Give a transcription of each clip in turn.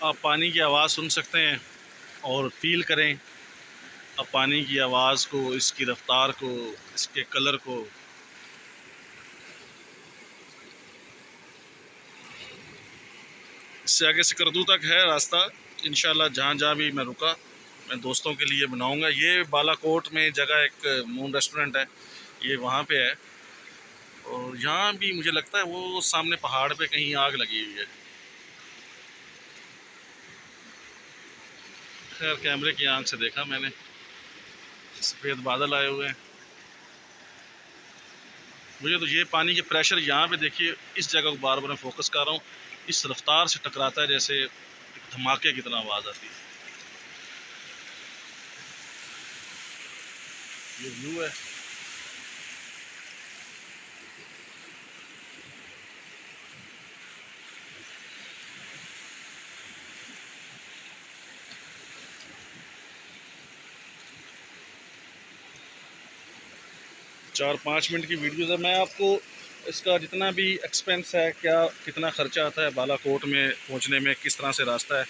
आप पानी की आवाज़ सुन सकते हैं और फील करें अब पानी की आवाज़ को, इसकी रफ़्तार को, इसके कलर को। इससे आगे सिकरदू तक है रास्ता। इंशाल्लाह जहाँ जहाँ भी मैं रुका मैं दोस्तों के लिए बनाऊंगा। ये बालाकोट में जगह एक मून रेस्टोरेंट है, ये वहाँ पे है। और यहाँ भी मुझे लगता है वो सामने पहाड़ पे कहीं आग लगी हुई है। खैर कैमरे की आंख से देखा मैंने, सफ़ेद बादल आए हुए हैं। मुझे तो ये पानी के प्रेशर यहाँ पे देखिए, इस जगह को बार बार मैं फोकस कर रहा हूँ, इस रफ्तार से टकराता है जैसे धमाके की तरह आवाज़ आती है। ये व्यू है। 4-5 मिनट की वीडियो है। मैं आपको इसका जितना भी एक्सपेंस है, क्या कितना ख़र्चा आता है बालाकोट में पहुंचने में, किस तरह से रास्ता है,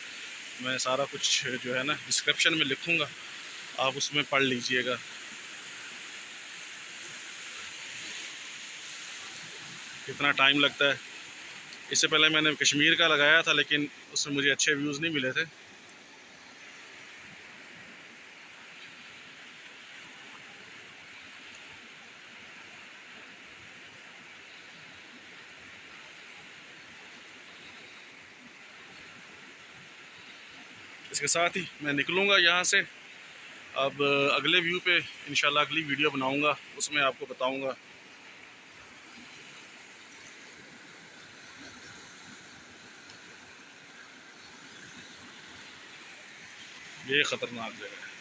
मैं सारा कुछ जो है ना डिस्क्रिप्शन में लिखूंगा, आप उसमें पढ़ लीजिएगा। कितना टाइम लगता है। इससे पहले मैंने कश्मीर का लगाया था लेकिन उसमें मुझे अच्छे व्यूज़ नहीं मिले थे। इसके साथ ही मैं निकलूँगा यहाँ से। अब अगले व्यू पे इंशाल्लाह अगली वीडियो बनाऊँगा, उसमें आपको बताऊँगा। ये ख़तरनाक जगह है।